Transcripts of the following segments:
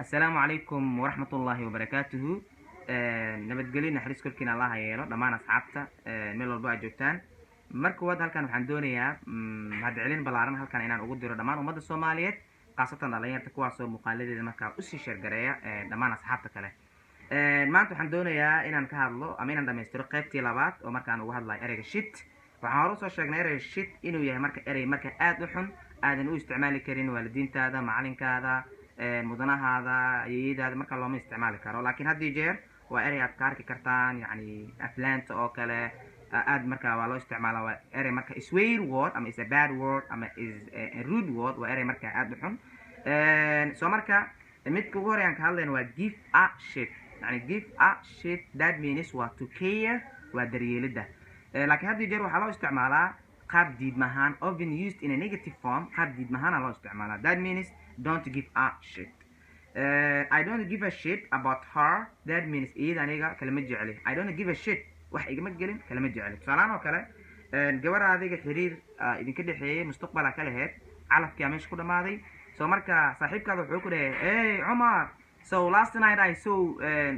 السلام عليكم ورحمة الله وبركاته. نبتقلين نحرس كلكين الله ييلو دمان أصحابتا ميل والبا جوجتان marka wad halkan waxaan doonayaa hadcelin balaaran halkan inaan ugu diro dhamaan ummadda Soomaaliyeed qaasatan dhalinyarta kuwaas oo muuqaaladeeda markaa u sii share gareeya dhamaan asxaabta kale. maanta waxaan doonayaa inaan ka hadlo ama inaan dhameystiro qaybtii labaad oo markaan ugu hadlayo ereyga shit. waxaan hore soo sheegnay ereyga shit inuu yahay erey marka aad u xun aadan u isticmaali karin waalidiintaada, macalinkaada, mudanahaada, ayeeyadaada marka looma isticmaali karo. laakiin haddii jeer waa erey aad ka arki kartaan yani aflaanta oo kale aad marka waa loo isticmaalaa. waa erey marka swear word ama is a bad word ama is a rude word. waa erey marka aad u xun. soo marka midka ugu horeeyaan ka hadlayna waa give a shit. yani give a shit that means waa to care, waa daryeelida. laakiin haddii jeer waxaa loo isticmaalaa qaab diidmahaan, often used in a negative form. qaab diidmahaan loo isticmaalaa. that means don't give a shit. I don't give a shit about her. that means iyada aniga kalama jecli. I don't give a shit wax igama gelin kalama jecli. tusaalaan oo kale gabar adiga xiriir idinka dhexeeyay mustaqbal ka lahayd calafkii meesha ku dhamaaday. soo marka saaxiibkaada wuxuu ku dhahay hey Umar, so last night I saw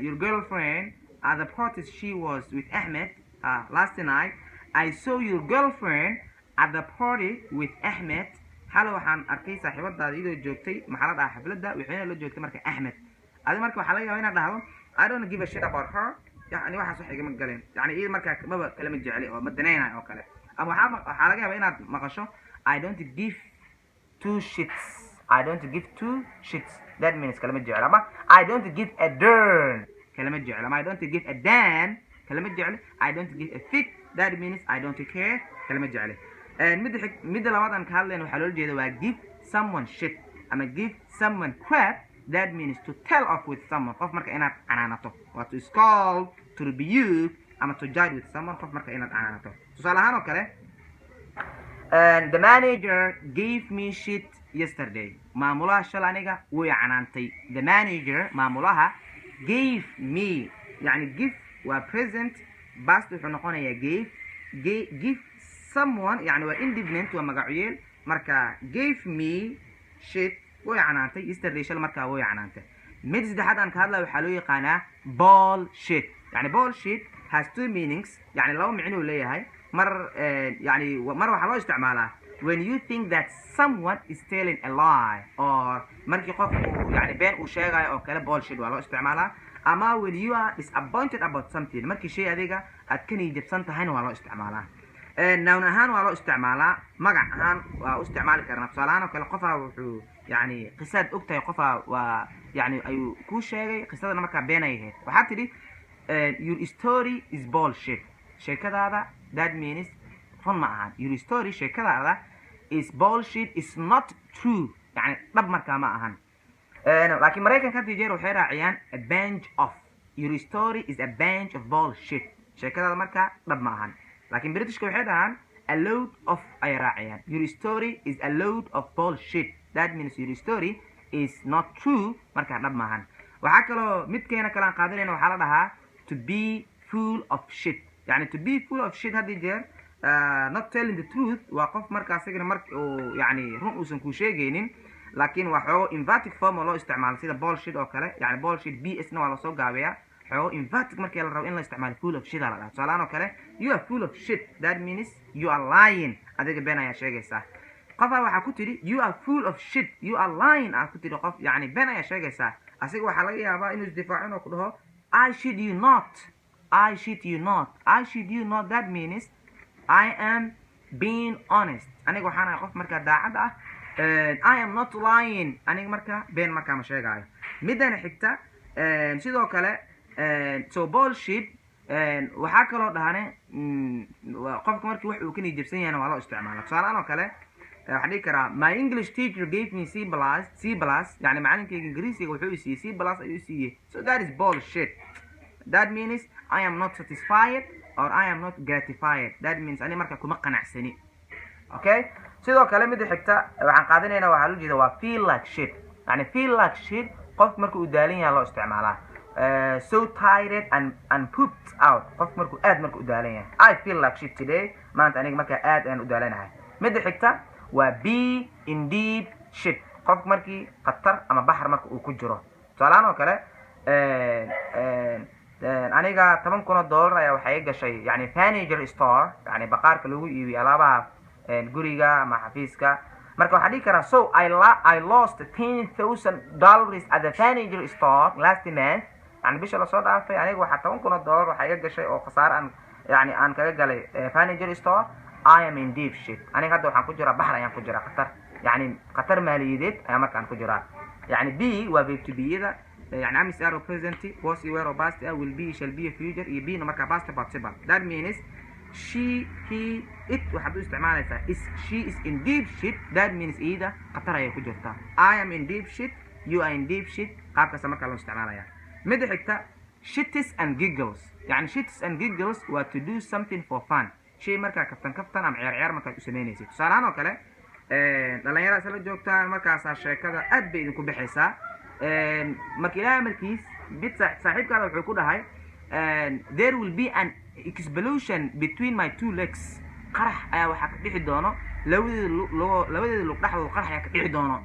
your girlfriend at the party she was with Ahmed. Last night I saw your girlfriend at the party with Ahmed. hal waxaan arkay saaxiibadaada iyadoo joogtay maxalad xafladda waxayna la joogtay marka Ahmed. adiga marka waxa laga yaabaa inaad dhahdo I don't give a shit about her. يعني waxaas wax igama galin. يعني iyada marka maba kalama jecli oo madanayna oo kale. ama waxa laga yaabaa inaad maqasho I don't give two shits. I don't give two shits. that means kalama jecli. ama I don't give a darn kalama jecli. ama I don't give a damn kalama jecli. I don't give a fuck. that means I don't care kalama jecli. mid labaad aan ka hadlayno waxa loo jeedaa waa give someone shit ama give someone crap. that means to tell off with someone. qof marka inaad canaanato. waa to scold, to rebuke ama to judge with someone. qof marka inaad canaanato. tusaale ahaan oo kale the manager gave me shit yesterday. maamulaha shalay aniga way canaantay. the manager maamulaha gave me yani give waa present past wuxuu noqonayaa give someone yani waa indefinite waa magacyeel. marka gave me shit way canaantay yesterday shal markaa way canaantay. mid saddexaad aan ka hadlayo waxaa loo yaqaanaa bullshit. yani bullshit has two meanings. yani laba micno uu leeyahay. mar waxaa loo isticmaalaa when you think that someone is telling a lie or markii qofku yani been uu sheegayo oo kale bullshit waa loo isticmaalaa. ama when you are disappointed about something markii shay adiga aad ka niyadjabsan tahayna waa loo isticmaalaa. noun ahaan waa loo isticmaalaa. magac ahaan waa u isticmaali karnaa. tusaale ahaan oo kale qofaa wuxuu yani qisaad ogtahay qofaa waa yani ayuu kuu sheegay qisadana markaa been ay ahayd. waxaa tidhi your story is bullshit. sheekadaada that means run ma ahan. your story sheekadaada is bullshit, is not true. yani dhab markaa ma ahan. laakiin maraykanka haddii jeer waxay raaciyaan a bunch of. your story is a bunch of bullshit. sheekadaada markaa dhab ma ahan. laakiin Britishka waxay dhahaan a load of ay raaciyaan. your story is a load of bullshit. that means your story is not true markaa dhab ma ahan. waxaa kaloo midkeena kale aan qaadanayna waxaa la dhahaa to be full of shit. yani to be full of shit haddii jeer not telling the truth waa qof markaa isagana marka uu yani run uusan kuu sheegaynin laakiin waa xoogo emphatic form oo loo isticmaalo sida bullshit oo kale. yani bullshit bs na waa lasoo gaabeeyaa. xoogo emphatic markii la rabo in la isticmaalo full of shit la dhahaa. tusaalahaan oo kale you are full of shit. that means you are lying. adiga been ayaa sheegaysaa. qofaa waxaa ku tidhi you are full of shit, you are lying. aad ku tidhi qof yani been ayaa sheegaysaa. asiga waxaa laga yaabaa inuu isdifaacin oo ku dhaho I shit you not. I shit you not. I shit you not. that means I am being honest. aniga waxaan ahay qof markaa daacad ah. I am not lying. aniga markaa been markaa ma sheegaayo. midana xigta sidoo kale so bullshit waxaa kaloo dhahane qofka markii wax uu ka niyadjabsan yahayna waa loo isticmaala. tusaalehaan oo kale waxaan dhihi karaa my English teacher gave me C++. yani macalinkayga ingiriisiga wuxuu i siiyey C+ ayuu i siiyey. so that is bullshit. that means I am not satisfied or I am not gratified. that means ani marka kuma qanacsani. okay sidoo kale mid xigta waxaan qaadanaynaa waxaa loo jeedaa waa feel like shit. yani feel like shit qof markuu u daalan yahay loo isticmaalaa. so tired and pooped out. qof markuu aad markuu u daalan yahay. I feel like shit today. maanta aniga markaa aad aan u daalanahay. mid xigta waa be indeed shit. qof markii khatar ama baxar marka uu ku jiro. tusaalahaan oo kale aniga $10,000 ayaa waxay gashay yani furniture store yani baqaarka lagu iibiyo alaabaha guriga ama xafiiska marka waxaan dhihi karaa so I lost $10,000 at the furniture store last month yani bisha lasoo dhaafay aniga waxaa $10,000 waxaa iga gashay oo khasaare aan yani aan kaga galay furniture store I am in deep shit aniga hadda waxaan ku jiraa baxr ayaan ku jiraa khatar yani khatar maaliyadeed ayaa markaan ku jiraa يعني B waa verb to be yada يعني am is are present was were or past will be shall be future iyo B marka past participle that means she he it waxaad u isticmaalaysaa she is in deep shit that means ida khatar ayay ku jirtaa I am in deep shit you are in deep shit qaabkaas marka loo isticmaalaya mid xigta shits and giggles يعني shits and giggles waa to do something for fun shay marka kaftan ama ciyaar marka u sameynaysid tusaalahan oo kale dhalinyarada isla joogtaan markaas sheekada aad bay idinku bixaysaa marka ilaahay markiis mid saaxiibkaada wuxuu ku dhahay there will be an explosion between my two legs qarax ayaa waxa ka dhixi doono labadeeda lug dhaxdooda qarax ayaa ka dhixi doono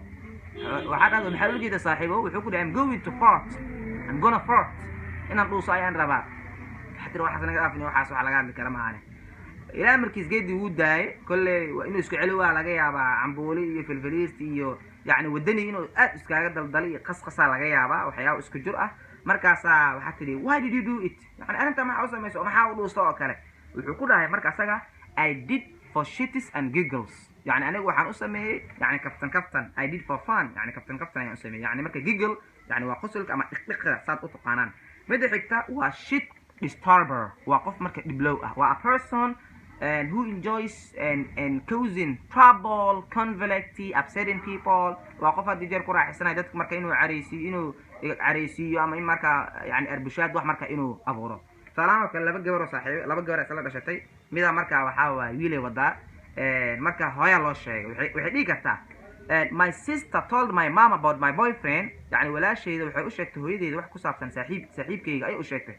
waxaad aad maxaa u jeeda saaxiibo wuxuu ku dhahay I'm going to fart I'm gonna fart inaan dhuuso ayaan rabaa xatir waxaas naga dhaafin waxaas waxa laga hadli kara maahan ilaa markiis geedii uu daayay kullee waa inuu isku celi waa laga yaabaa cambuuli iyo filfiliist iyo yani wadani inuu aad iskaaga daldalay qasqasa laga yaabaa waxyaabo isku jir ah markaas waxa tiri why did you do it yani anta ma xawsa meesho ma xaw dhuusto oo kale wuxuu ku dhahay marka asaga I did for shits and giggles yani anigu waxaan u sameeyay yani kaftan I did for fun yani kaftan ayaan u sameeyay yani marka giggle yani waa qosolka ama dhiqdhiqda saad u taqaanaan mid xigta waa shit disturber waa qof marka dhiblow ah waa a person and who enjoys and causing trouble, conflict, upsetting people. وقف هذا جير كورة حسنا جدك مركا إنه عريسي أما إن مركا يعني أربشات واحد مركا إنه أبورة. سلام كان لبق جبر صاحب لبق جبر سلام دشتي ميدا مركا وحاول ويلي ودا مركا هاي الله شيء وحدي كتا. My sister told my mom about my boyfriend يعني ولا شيء وحي أشكته هي دي واحد كسبتن سحيب كي أي أشكته.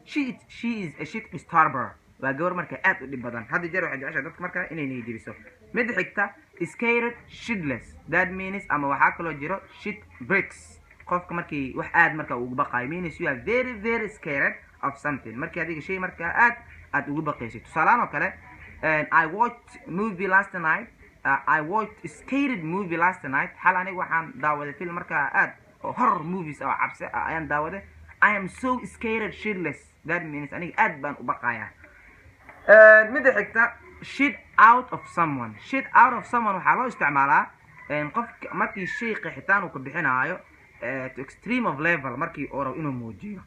She is a shit disturber. waa gabar marka aad u dhib badan hadda jeer waxay jeceshahay dadka marka inay niyadibiso mid xigta scared shitless that means ama waxa kale jiro shit bricks qofka markii wax aad marka ugu baqay means you are very scared of something markii adiga shay marka aad ugu baqaysid tusaalahan oo kale I watched movie last night I watched scared movie last night hal aniga waxaan daawaday film marka aad horror movies oo cabsi ayaan daawaday I am so scared shitless that means aniga aad baan u baqayaa mid xigta shit out of someone waxaa loo isticmaalaa qof markii shay qixitaan uu ka bixinaayo to extreme of level markii uu rabo inuu muujiyo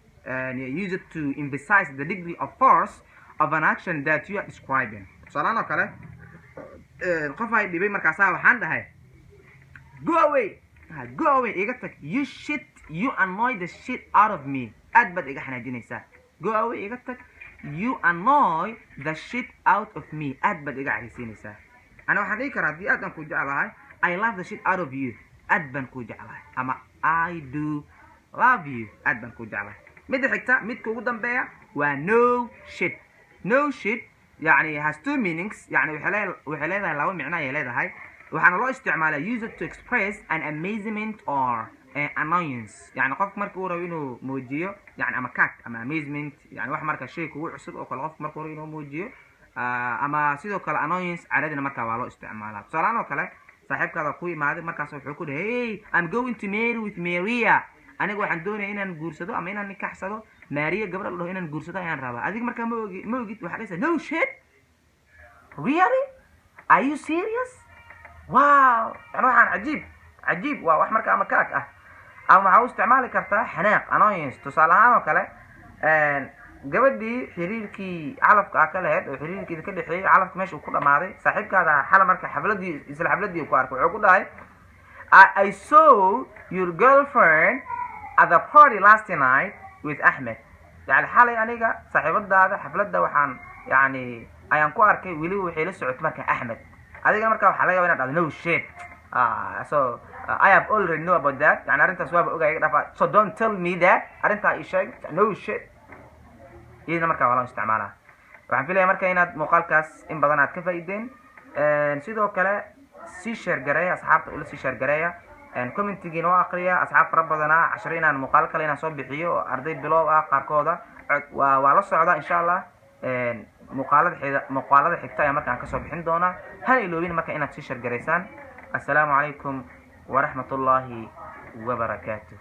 use it to emphasize the degree of force of an action that you are describing tusaalahan oo kale qof ay dhibay markaasaa waxaan dhahay go away iga tag you annoy the shit out of me aad baad iga xanaajinaysaa go away iga tag you annoy the shit out of me aad baad iga careysiinaysaa ana waxaan dhihi karaa haddii aad baan ku jeclahay I love the shit out of you aad baan ku jeclahay ama I do love you aad baan ku jeclahay midda xigta midka ugu dambeeya waa no shit يعني has two meanings يعني waxay leedahay laba micno ayay leedahay waxaana loo isticmaalaa use it to express an amazement or annoyance يعني qof markii uu rabo inuu muujiyo يعني ama kak ama amazement يعني wax marka shay kugu cusub oo kale qof markii uu rabo inuu muujiyo ama sidoo kale annoyance caadina marka waa loo isticmaalaa tusaalahan oo kale saaxiibkaada ku imaaday markaas wuxuu ku dhahay hey I'm going to marry with Maria aniga waxaan doonayaa inaan guursado ama inaan nikaxsado Maria gabadha la dhaho inaan guursado ayaan rabaa adiga marka ma ogid waxa dhaysa no shit really are you serious wow ana waxaan cajiib waa wax marka ama kak ah ama waxa uu isticmaali kartaa xanaaq annoyance tusaalahaan oo kale gabadhii xiriirkii calafka ah ka lahayd oo xiriirkii ka dhaxeeyay calafka meesha uu ku dhamaaday saaxiibkaada xal marka xafladii ku arkay wuxuu ku dhahay I saw your girlfriend at the party last night with Ahmed يعني xalay aniga saaxiibadaada xafladda waxaan yani ayaan ku arkay wili wixii la socod marka Ahmed adiga marka waxa laga yaabaa inaad no shit so I have already know about that يعني arintaas waaba ogaay dhafa so don't tell me that arinta ay sheeg no shit iyada marka waa loo isticmaalaa waxaan filayaa marka inaad muuqaalkaas in badan aad ka faa'iideen sidoo kale si share gareeya asxaabta ula si share gareeya commentigiina waa aqriya asxaab fara badana casharo inaan muuqaal kale inaan soo bixiyo arday bilow ah qaarkooda waa la socda insha Allah muuqaalada xigta ayaa markaan ka soo bixin doona hal iloobin marka inaad sii share gareysaan. Assalaamu calaykum wa rahmatullahi wa barakatuh.